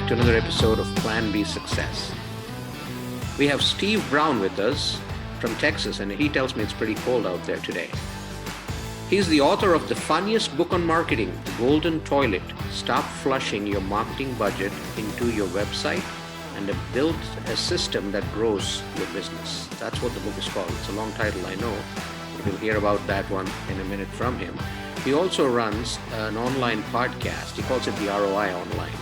to another episode of Plan B Success. We have Steve Brown with us from Texas, and he tells me it's pretty cold out there today. He's the author of the funniest book on marketing, The Golden Toilet: Stop Flushing Your Marketing Budget into Your Website and Build a System That Grows Your Business. That's what the book is called. It's a long title, I know, but we'll hear about that one in a minute from him. He also runs an online podcast. He calls it the ROI Online,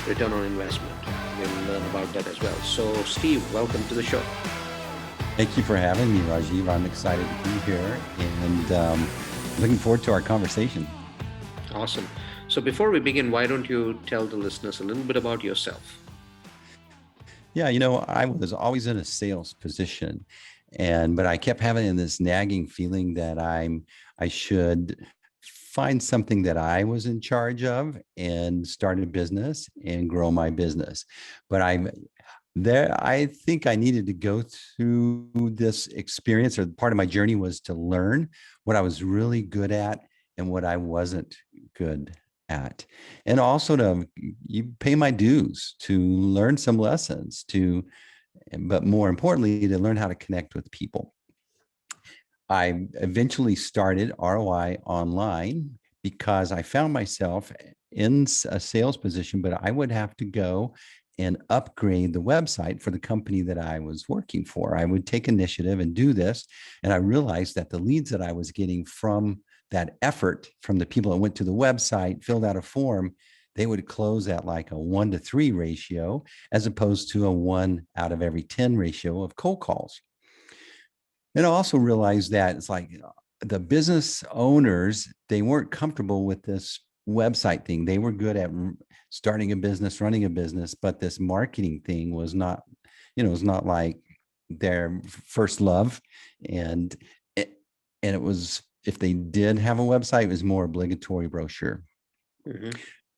Return on Investment. We'll learn about that as well. So, Steve, welcome to the show. Thank you for having me, Rajiv. I'm excited to be here and looking forward to our conversation. Awesome. So before we begin, why don't you tell the listeners a little bit about yourself? Yeah, I was always in a sales position, but I kept having this nagging feeling that I should find something that I was in charge of and start a business and grow my business. But I think I needed to go through this experience, or part of my journey was to learn what I was really good at and what I wasn't good at. And also to pay my dues, to learn some lessons, but more importantly, to learn how to connect with people. I eventually started ROI Online because I found myself in a sales position, but I would have to go and upgrade the website for the company that I was working for. I would take initiative and do this. And I realized that the leads that I was getting from that effort, from the people that went to the website, filled out a form, they would close at like a 1-to-3 ratio, as opposed to a 1 out of every 10 ratio of cold calls. And I also realized that it's like the business owners, they weren't comfortable with this website thing. They were good at starting a business, running a business, but this marketing thing was not, it's not like their first love. And it was, if they did have a website, it was more obligatory brochure. Mm-hmm.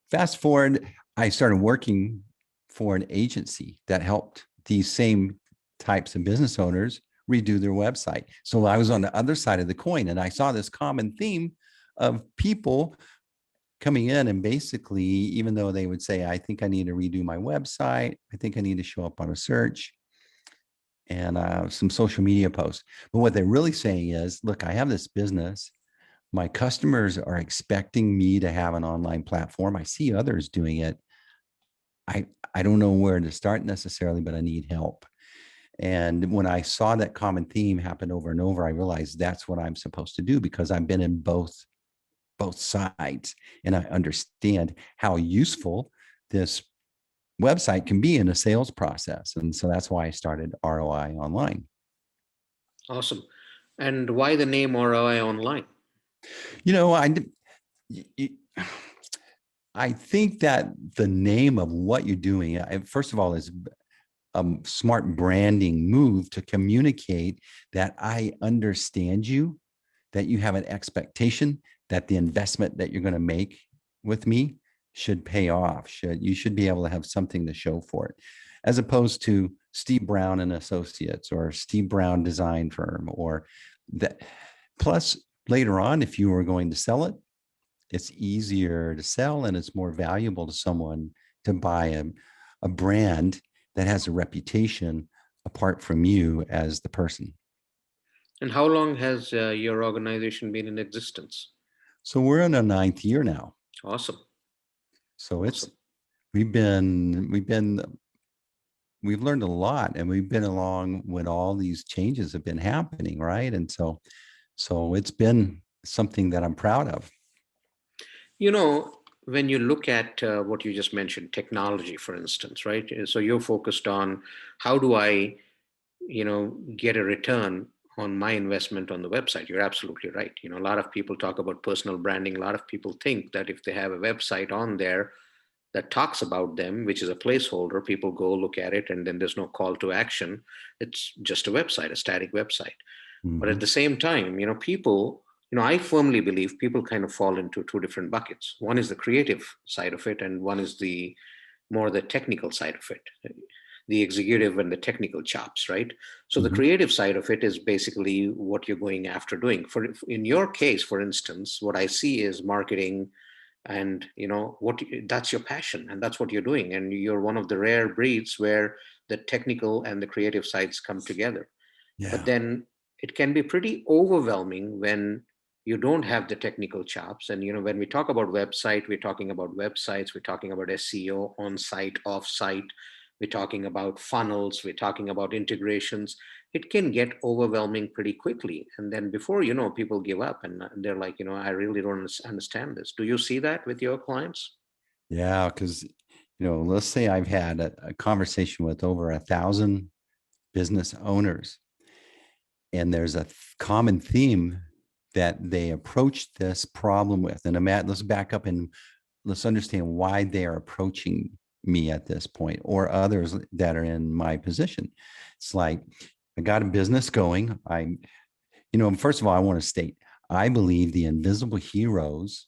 Fast forward, I started working for an agency that helped these same types of business owners redo their website. So I was on the other side of the coin, and I saw this common theme of people coming in, and basically, even though they would say, I think I need to redo my website, I think I need to show up on a search and some social media posts. But what they're really saying is, look, I have this business. My customers are expecting me to have an online platform. I see others doing it. I don't know where to start necessarily, but I need help. And when I saw that common theme happen over and over, I realized that's what I'm supposed to do, because I've been in both sides, and I understand how useful this website can be in a sales process. And so that's why I started ROI Online. Awesome. And why the name ROI Online? I think that the name of what you're doing, first of all, is a smart branding move to communicate that I understand you, that you have an expectation that the investment that you're going to make with me should pay off. You should be able to have something to show for it, as opposed to Steve Brown and Associates or Steve Brown Design Firm, or that. Plus, later on, if you were going to sell it, it's easier to sell, and it's more valuable to someone to buy a brand that has a reputation apart from you as the person. And how long has your organization been in existence? So we're in our 9th year now. Awesome. So we've learned a lot, and we've been along when all these changes have been happening, right? And so it's been something that I'm proud of. When you look at what you just mentioned, technology, for instance, right? So you're focused on how do I, get a return on my investment on the website. You're absolutely right. A lot of people talk about personal branding. A lot of people think that if they have a website on there that talks about them, which is a placeholder, people go look at it, and then there's no call to action. It's just a website, a static website. Mm-hmm. But at the same time, people, I firmly believe people kind of fall into two different buckets. One is the creative side of it, and one is the technical side of it, the executive and the technical chops, right? So the creative side of it is basically what you're going after doing. In your case, for instance, what I see is marketing and that's your passion, and that's what you're doing, and you're one of the rare breeds where the technical and the creative sides come together. But Yeah. then it can be pretty overwhelming when you don't have the technical chops. And when we talk about website, we're talking about websites, we're talking about SEO, on site, off site, we're talking about funnels, we're talking about integrations. It can get overwhelming pretty quickly, and then before you know, people give up, and they're like, I really don't understand this. Do you see that with your clients? Yeah. Because, let's say I've had a conversation with over 1,000 business owners, and there's a common theme that they approach this problem with. And let's back up and let's understand why they are approaching me at this point, or others that are in my position. It's like, I got a business going. First of all, I want to state, I believe the invisible heroes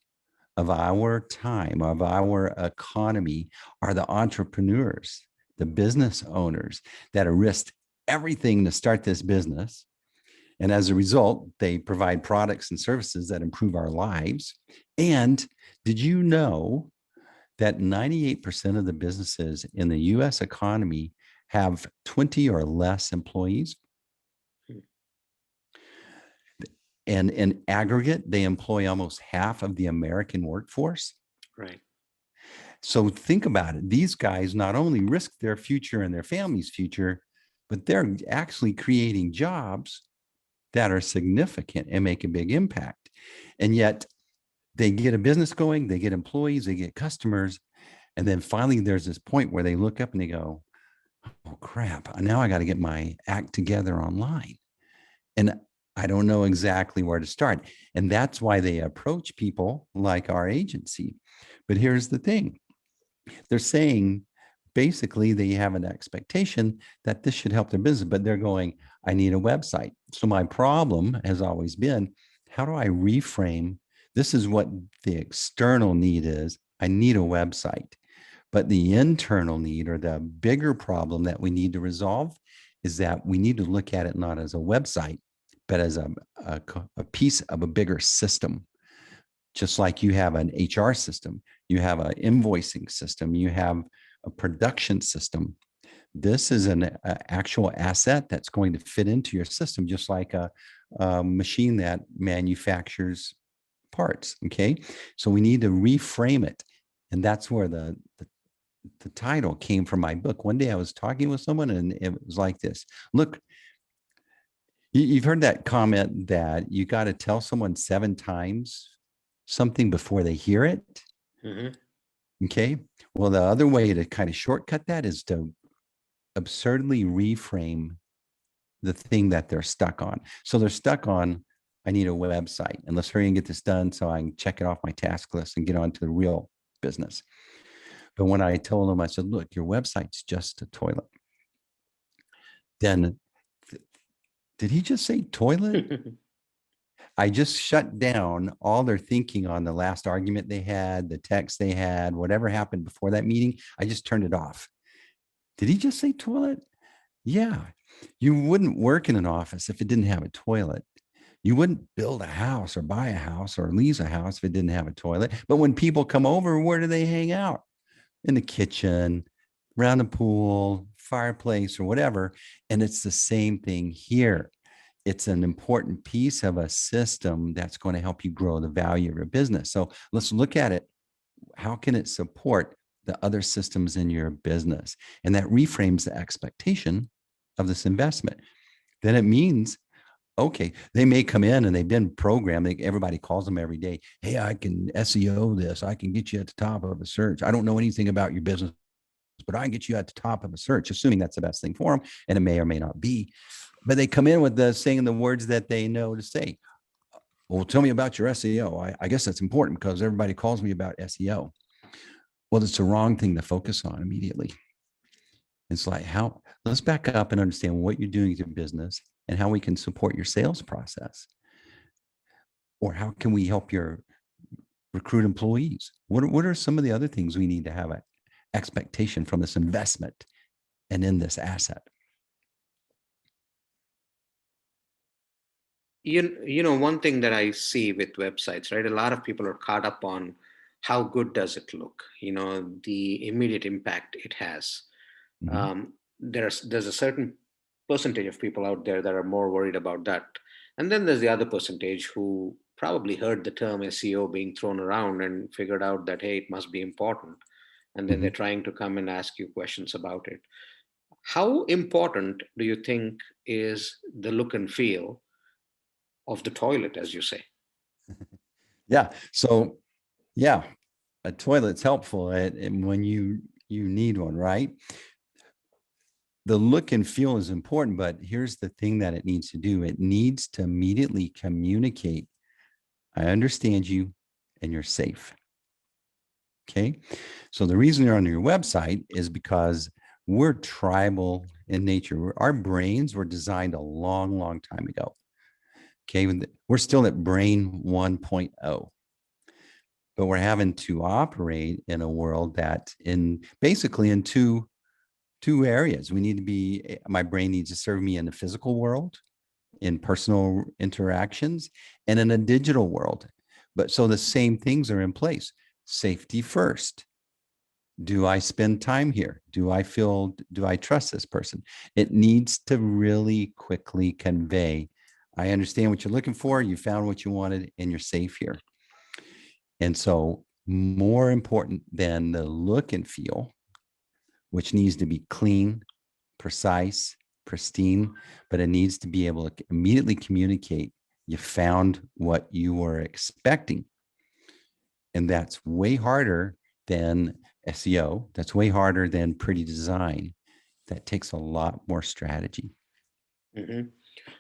of our time, of our economy, are the entrepreneurs, the business owners that have risked everything to start this business. And as a result, they provide products and services that improve our lives. And did you know that 98% of the businesses in the US economy have 20 or less employees? And in aggregate, they employ almost half of the American workforce. Right. So think about it. These guys not only risk their future and their family's future, but they're actually creating jobs that are significant and make a big impact. And yet they get a business going, they get employees, they get customers. And then finally, there's this point where they look up and they go, oh, crap, now I got to get my act together online. And I don't know exactly where to start. And that's why they approach people like our agency. But here's the thing, they're saying basically they have an expectation that this should help their business, but they're going, I need a website. So my problem has always been, how do I reframe? This is what the external need is. I need a website. But the internal need, or the bigger problem that we need to resolve, is that we need to look at it not as a website, but as a piece of a bigger system. Just like you have an HR system, you have an invoicing system, you have a production system. This is an actual asset that's going to fit into your system, just like a machine that manufactures parts. Okay. So we need to reframe it. And that's where the title came from my book. One day I was talking with someone and it was like this. Look, you've heard that comment that you got to tell someone 7 times something before they hear it. Mm-hmm. Okay. Well, the other way to kind of shortcut that is to absurdly reframe the thing that they're stuck on. So they're stuck on, I need a website, and let's hurry and get this done so I can check it off my task list and get on to the real business. But when I told them, I said, look, your website's just a toilet. Then, did he just say toilet? I just shut down all their thinking on the last argument they had, the text they had, whatever happened before that meeting. I just turned it off. Did he just say toilet? Yeah. You wouldn't work in an office if it didn't have a toilet. You wouldn't build a house or buy a house or lease a house if it didn't have a toilet. But when people come over, where do they hang out? In the kitchen, around the pool, fireplace, or whatever. And it's the same thing here. It's an important piece of a system that's going to help you grow the value of your business. So let's look at it. How can it support the other systems in your business? And that reframes the expectation of this investment. Then it means, okay, they may come in and they've been programmed. Everybody calls them every day. Hey, I can SEO this. I can get you at the top of a search. I don't know anything about your business, but I can get you at the top of a search, assuming that's the best thing for them. And it may or may not be. But they come in with saying the words that they know to say. Well, tell me about your SEO. I guess that's important because everybody calls me about SEO. Well, it's the wrong thing to focus on immediately. It's like, let's back up and understand what you're doing to your business and how we can support your sales process. Or how can we help your recruit employees? What are some of the other things we need to have an expectation from this investment and in this asset? One thing that I see with websites, right? A lot of people are caught up on how good does it look? The immediate impact it has. Mhm. There's a certain percentage of people out there that are more worried about that, and then there's the other percentage who probably heard the term SEO being thrown around and figured out that, hey, it must be important, and then they're Mhm. trying to come and ask you questions about it. How important do you think is the look and feel of the toilet, as you say? Yeah. So yeah, a toilet's helpful and when you need one, right? The look and feel is important, but here's the thing that it needs to do. It needs to immediately communicate, I understand you and you're safe. Okay. So the reason you're on your website is because we're tribal in nature. Our brains were designed a long, long time ago. Okay. We're still at brain 1.0, but we're having to operate in a world that in basically in two areas. We need to be, my brain needs to serve me in the physical world, in personal interactions, and in a digital world. But so the same things are in place. Safety first. Do I spend time here? Do I trust this person? It needs to really quickly convey, I understand what you're looking for. You found what you wanted and you're safe here. And so, more important than the look and feel, which needs to be clean, precise, pristine, but it needs to be able to immediately communicate you found what you were expecting. And that's way harder than SEO. That's way harder than pretty design. That takes a lot more strategy. Hmm.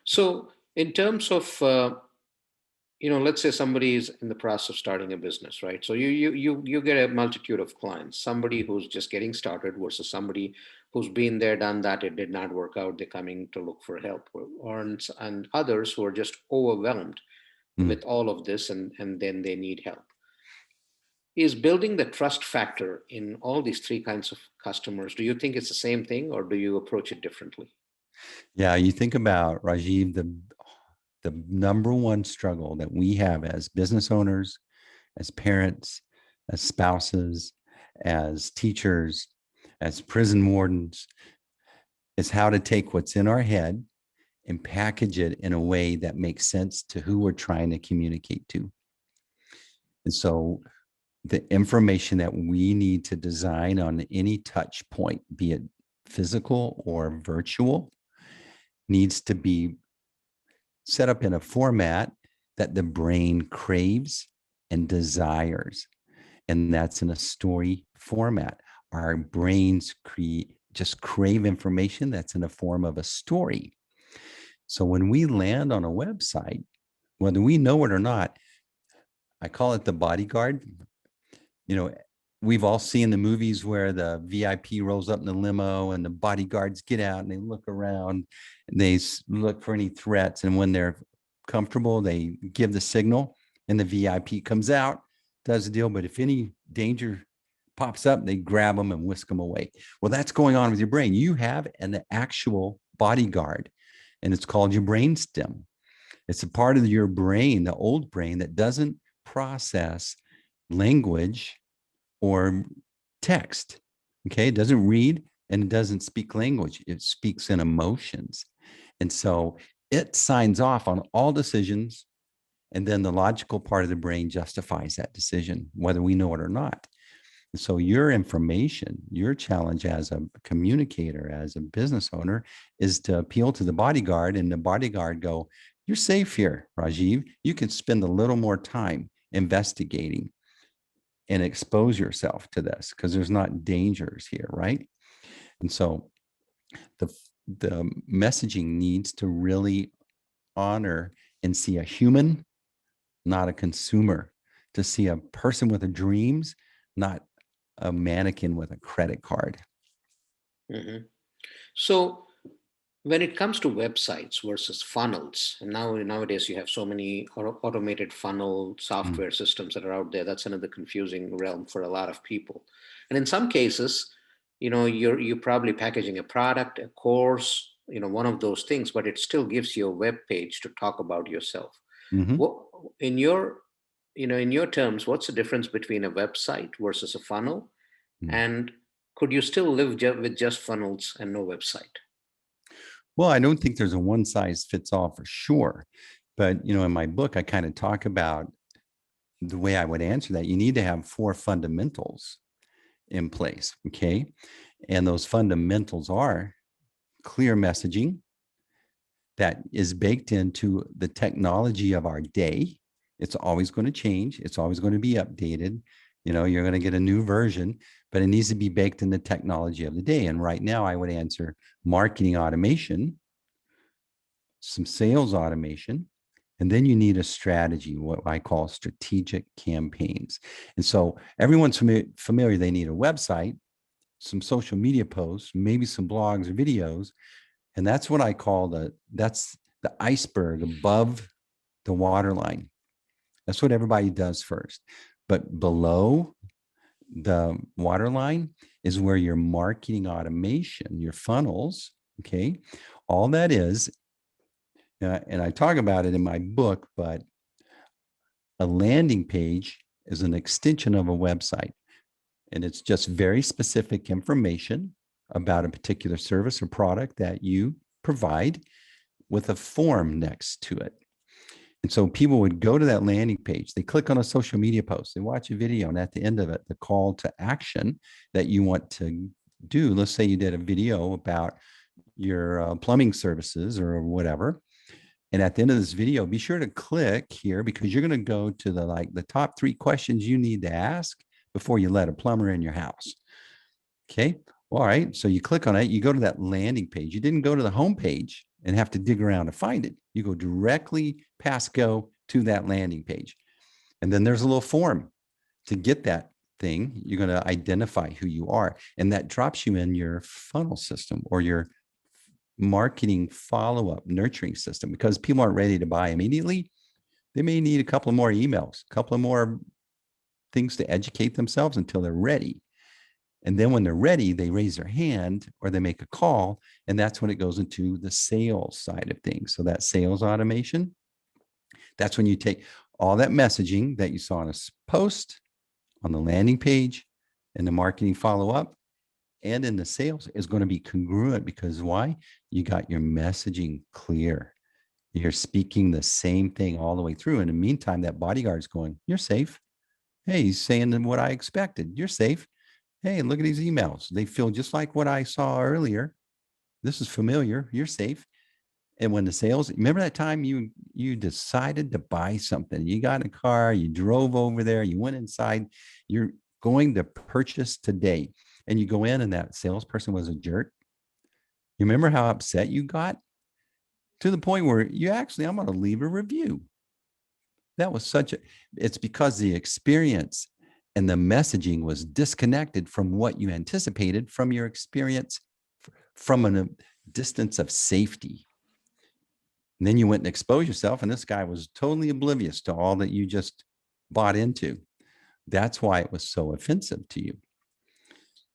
So, in terms of let's say somebody is in the process of starting a business, right? So you get a multitude of clients. Somebody who's just getting started versus somebody who's been there, done that. It did not work out. They're coming to look for help, and others who are just overwhelmed Mm. with all of this, and then they need help. Is building the trust factor in all these three kinds of customers? Do you think it's the same thing, or do you approach it differently? Yeah, you think about Rajiv, the number one struggle that we have as business owners, as parents, as spouses, as teachers, as prison wardens, is how to take what's in our head and package it in a way that makes sense to who we're trying to communicate to. And so the information that we need to design on any touch point, be it physical or virtual, needs to be set up in a format that the brain craves and desires. And that's in a story format. Our brains just crave information that's in the form of a story. So when we land on a website, whether we know it or not, I call it the bodyguard. You know, we've all seen the movies where the VIP rolls up in the limo and the bodyguards get out and they look around and they look for any threats. And when they're comfortable, they give the signal and the VIP comes out, does the deal. But if any danger pops up, they grab them and whisk them away. Well, that's going on with your brain. You have an actual bodyguard, and it's called your brain stem. It's a part of your brain, the old brain, that doesn't process language or text. Okay. It doesn't read and it doesn't speak language. It speaks in emotions. And so it signs off on all decisions. And then the logical part of the brain justifies that decision, whether we know it or not. And so your information, your challenge as a communicator, as a business owner, is to appeal to the bodyguard, and the bodyguard go, you're safe here, Rajiv. You can spend a little more time investigating and expose yourself to this because there's not dangers here, right? And so the the messaging needs to really honor and see a human, not a consumer, to see a person with a dreams, not a mannequin with a credit card. Hmm. So, when it comes to websites versus funnels, and nowadays you have so many automated funnel Mm. software systems that are out there. That's another confusing realm for a lot of people. And in some cases, you're probably packaging a product, a course, one of those things, but it still gives you a web page to talk about yourself. Hmm. What in your in your terms, what's the difference between a website versus a funnel? Hmm. And could you still live with just funnels and no website? Well, I don't think there's a one size fits all for sure. But, in my book, I kind of talk about the way I would answer that. You need to have four fundamentals in place. Okay. And those fundamentals are clear messaging that is baked into the technology of our day. It's always going to change. It's always going to be updated. You're going to get a new version, but it needs to be baked in the technology of the day. And right now, I would answer marketing automation, some sales automation, and then you need a strategy, what I call strategic campaigns. And so everyone's familiar, they need a website, some social media posts, maybe some blogs or videos. And that's what I call that's the iceberg above the waterline. That's what everybody does first. But below the waterline is where your marketing automation, your funnels, okay, all that is, and I talk about it in my book, but a landing page is an extension of a website. And it's just very specific information about a particular service or product that you provide with a form next to it. And so people would go to that landing page, they click on a social media post, they watch a video, and at the end of it, the call to action that you want to do, let's say you did a video about your plumbing services or whatever. And at the end of this video, be sure to click here because you're going to go to the top 3 questions you need to ask before you let a plumber in your house. Okay. All right. So you click on it, you go to that landing page. You didn't go to the home page and have to dig around to find it. You go directly past go to that landing page. And then there's a little form to get that thing. You're going to identify who you are. And that drops you in your funnel system or your marketing follow-up nurturing system because people aren't ready to buy immediately. They may need a couple of more emails, a couple of more things to educate themselves until they're ready. And then when they're ready, they raise their hand or they make a call. And that's when it goes into the sales side of things. So that sales automation, that's when you take all that messaging that you saw on a post, on the landing page, and the marketing follow-up, and in the sales is going to be congruent because why? You got your messaging clear. You're speaking the same thing all the way through. In the meantime, that bodyguard's going, you're safe. Hey, he's saying what I expected. You're safe. Hey, look at these emails. They feel just like what I saw earlier. This is familiar. You're safe. And when the sales, remember that time you decided to buy something, you got in a car, you drove over there, you went inside, you're going to purchase today. And you go in and that salesperson was a jerk. You remember how upset you got? To the point where I'm going to leave a review. That was it's because the experience and the messaging was disconnected from what you anticipated from your experience from a distance of safety. And then you went and exposed yourself, and this guy was totally oblivious to all that you just bought into. That's why it was so offensive to you.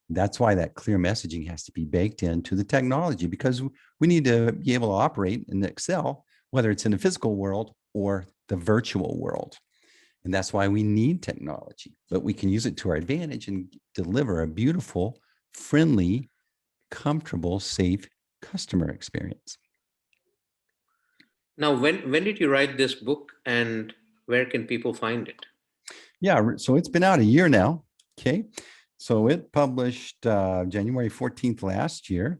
That's why that clear messaging has to be baked into the technology because we need to be able to operate and excel, whether it's in the physical world or the virtual world. And that's why we need technology, but we can use it to our advantage and deliver a beautiful, friendly, comfortable, safe customer experience. Now, when did you write this book and where can people find it? Yeah, so it's been out a year now. Okay. So it published January 14th last year.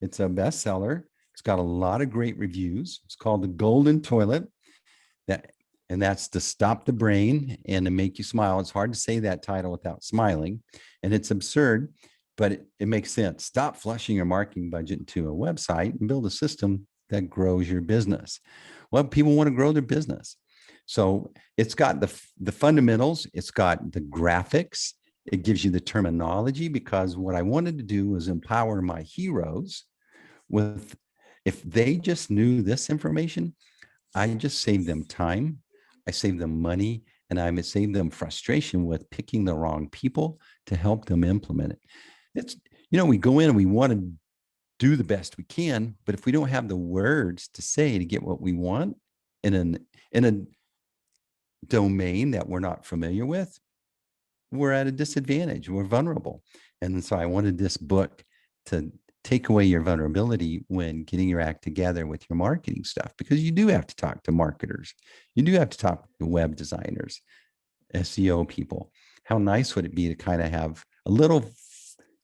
It's a bestseller. It's got a lot of great reviews. It's called The Golden Toilet. And that's to stop the brain and to make you smile. It's hard to say that title without smiling. And it's absurd, but it makes sense. Stop flushing your marketing budget into a website and build a system that grows your business. Well, people want to grow their business. So it's got the fundamentals. It's got the graphics. It gives you the terminology because what I wanted to do was empower my heroes with, if they just knew this information, I just saved them time, I saved them money, and I saved them frustration with picking the wrong people to help them implement it. It's, we go in and we want to do the best we can, but if we don't have the words to say to get what we want in a domain that we're not familiar with, we're at a disadvantage. We're vulnerable. And so I wanted this book to take away your vulnerability when getting your act together with your marketing stuff, because you do have to talk to marketers. You do have to talk to web designers, SEO people. How nice would it be to kind of have a little,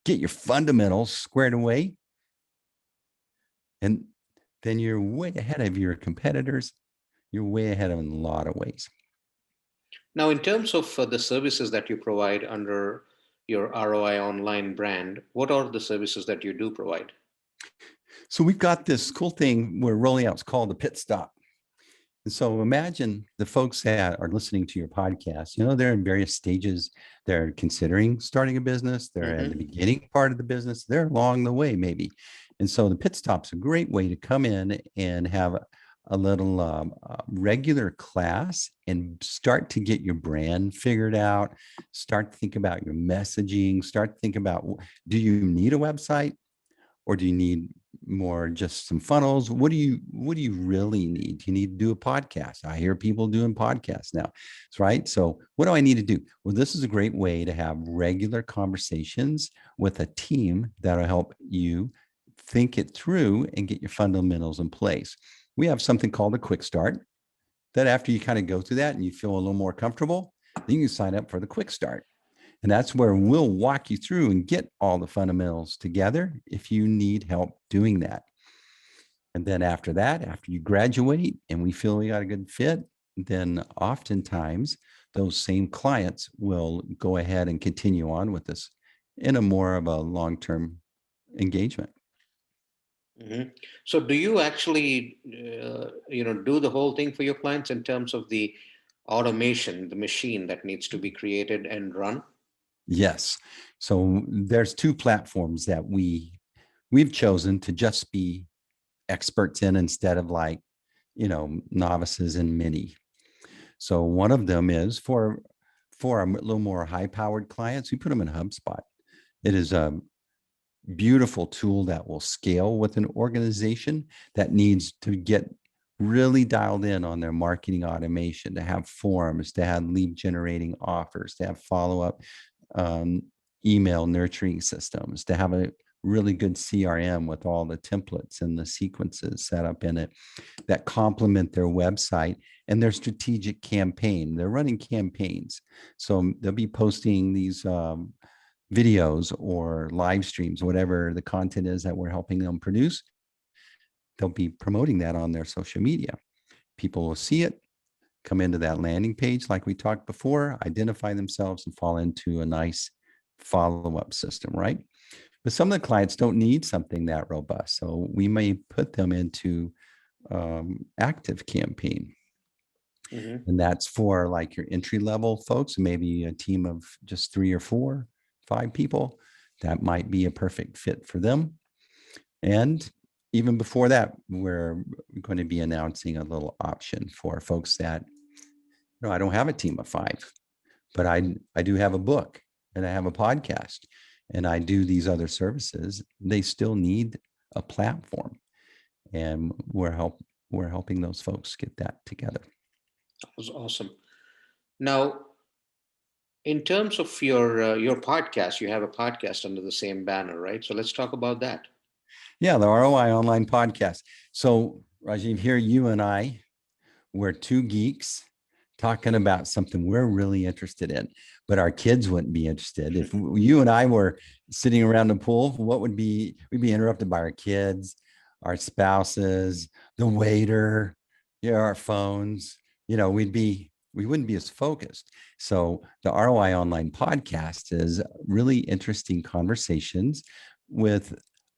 get your fundamentals squared away, and then you're way ahead of your competitors. You're way ahead of them in a lot of ways. Now, in terms of the services that you provide under your ROI Online brand, what are the services that you do provide? So we've got this cool thing we're rolling out. It's called the Pit Stop. And so imagine the folks that are listening to your podcast, they're in various stages. They're considering starting a business. They're at the beginning part of the business. They're along the way, maybe. And so the Pit Stop's a great way to come in and have a little regular class and start to get your brand figured out, start to think about your messaging, start to think about, do you need a website, or do you need more just some funnels? What do you really need? Do you need to do a podcast? I hear people doing podcasts now, right? So what do I need to do? Well, this is a great way to have regular conversations with a team that'll help you think it through and get your fundamentals in place. We have something called a quick start, that after you kind of go through that and you feel a little more comfortable, then you can sign up for the quick start. And that's where we'll walk you through and get all the fundamentals together if you need help doing that. And then after that, after you graduate and we feel we got a good fit, then oftentimes those same clients will go ahead and continue on with us in a more of a long-term engagement. So do you actually, do the whole thing for your clients in terms of the automation, the machine that needs to be created and run? Yes. So there's two platforms that we've chosen to just be experts in instead of novices in many. So one of them is for a little more high-powered clients, we put them in HubSpot. It is a beautiful tool that will scale with an organization that needs to get really dialed in on their marketing automation, to have forms, to have lead generating offers, to have follow-up email nurturing systems, to have a really good CRM with all the templates and the sequences set up in it that complement their website and their strategic campaign. They're running campaigns. So they'll be posting these videos or live streams, whatever the content is that we're helping them produce. They'll be promoting that on their social media. People will see it, come into that landing page like we talked before, identify themselves and fall into a nice follow-up system, right? But some of the clients don't need something that robust. So we may put them into active campaign. And that's for like your entry-level folks, maybe a team of just 3 or 4, 5 people. That might be a perfect fit for them. And even before that, we're going to be announcing a little option for folks that, I don't have a team of 5, but I do have a book and I have a podcast and I do these other services. They still need a platform, and we're helping those folks get that together. That was awesome. Now, in terms of your podcast, you have a podcast under the same banner, right? So let's talk about that. Yeah, the ROI Online Podcast. So Rajiv, here you and I, we're 2 geeks talking about something we're really interested in, but our kids wouldn't be interested. If you and I were sitting around the pool, we'd be interrupted by our kids, our spouses, the waiter, our phones. We wouldn't be as focused. So the ROI Online Podcast is really interesting conversations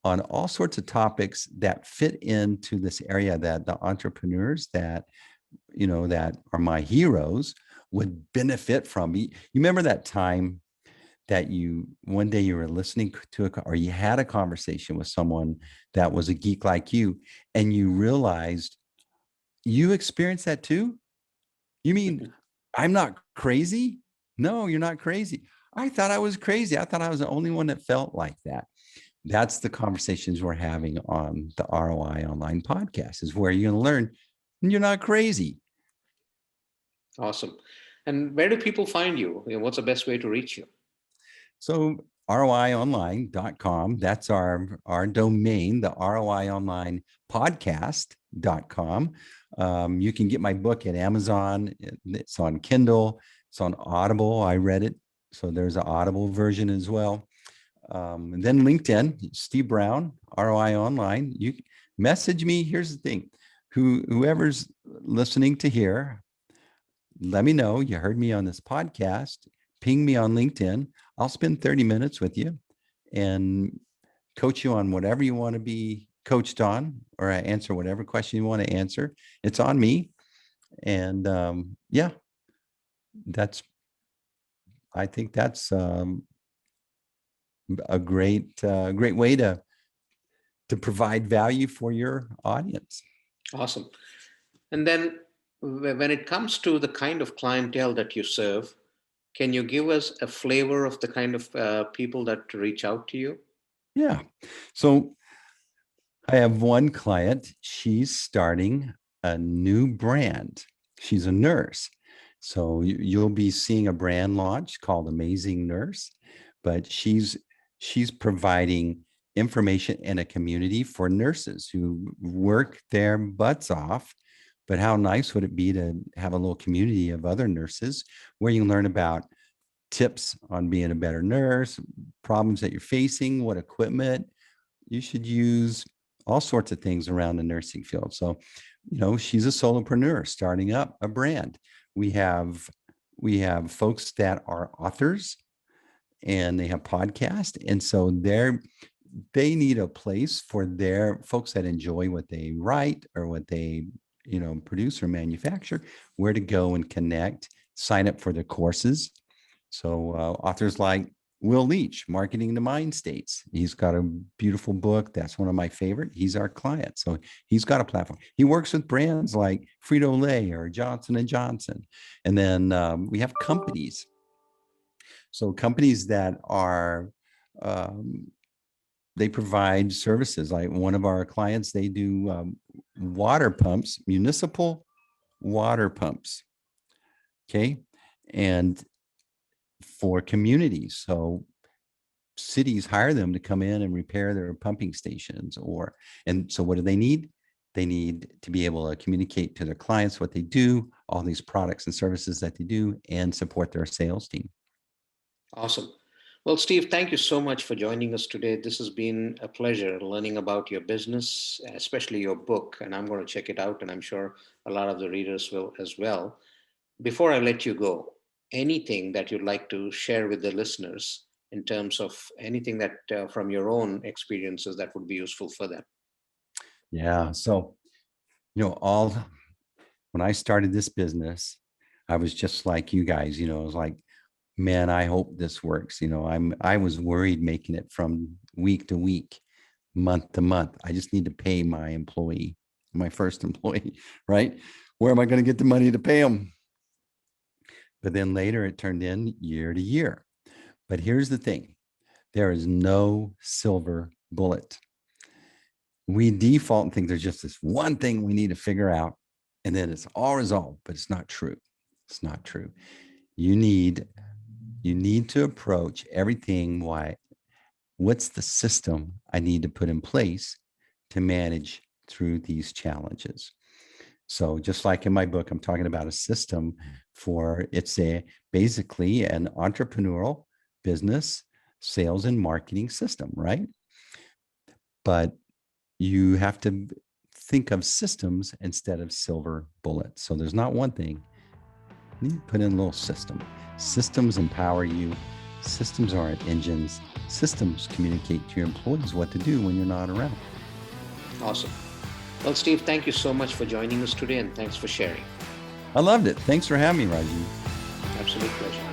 on all sorts of topics that fit into this area that the entrepreneurs that are my heroes would benefit from. You remember that time that one day you were listening to or you had a conversation with someone that was a geek like you, and you realized you experienced that too? You mean I'm not crazy? No, you're not crazy. I thought I was crazy. I thought I was the only one that felt like that. That's the conversations we're having on the ROI Online Podcast, is where you're going to learn you're not crazy. Awesome. And where do people find you? What's the best way to reach you? So ROIonline.com, that's our domain, the ROI Online Podcast.com. You can get my book at Amazon. It's on Kindle. It's on Audible. I read it. So there's an Audible version as well. And then LinkedIn, Steve Brown, ROI Online. You message me. Here's the thing. Whoever's listening to here, let me know you heard me on this podcast. Ping me on LinkedIn. I'll spend 30 minutes with you and coach you on whatever you want to be coached on, or answer whatever question you want to answer. It's on me. And yeah, I think that's a great way to provide value for your audience. Awesome. And then when it comes to the kind of clientele that you serve, can you give us a flavor of the kind of people that reach out to you? Yeah. So I have one client. She's starting a new brand. She's a nurse. So you'll be seeing a brand launch called Amazing Nurse, but she's providing information in a community for nurses who work their butts off. But how nice would it be to have a little community of other nurses where you can learn about tips on being a better nurse, problems that you're facing, what equipment you should use, all sorts of things around the nursing field. So, she's a solopreneur starting up a brand. We have folks that are authors and they have podcasts. And so they need a place for their folks that enjoy what they write or what they produce or manufacture, where to go and connect, sign up for the courses. So authors like Will Leach, Marketing the Mind States. He's got a beautiful book. That's one of my favorite. He's our client. So he's got a platform. He works with brands like Frito-Lay or Johnson & Johnson. And then we have companies. So companies that are, they provide services. Like one of our clients, they do water pumps, municipal water pumps. Okay. And for communities. So cities hire them to come in and repair their pumping stations and so what do they need? They need to be able to communicate to their clients what they do, all these products and services that they do, and support their sales team. Awesome. Well, Steve, thank you so much for joining us today. This has been a pleasure learning about your business, especially your book, and I'm going to check it out, and I'm sure a lot of the readers will as well. Before I let you go, anything that you'd like to share with the listeners in terms of anything that from your own experiences that would be useful for them? Yeah. So, when I started this business, I was just like you guys, I was like, man, I hope this works. I was worried making it from week to week, month to month. I just need to pay my first employee, right? Where am I going to get the money to pay them? But then later it turned in year to year. But here's the thing. There is no silver bullet. We default and think there's just this one thing we need to figure out, and then it's all resolved, but it's not true. It's not true. You need to approach everything. What's the system I need to put in place to manage through these challenges? So just like in my book, I'm talking about a system it's basically an entrepreneurial business sales and marketing system, right? But you have to think of systems instead of silver bullets. So there's not one thing. You need to put in a little system. Systems empower you. Systems aren't engines. Systems communicate to your employees what to do when you're not around. Awesome. Well, Steve, thank you so much for joining us today, and thanks for sharing. I loved it. Thanks for having me, Rajiv. Absolute pleasure.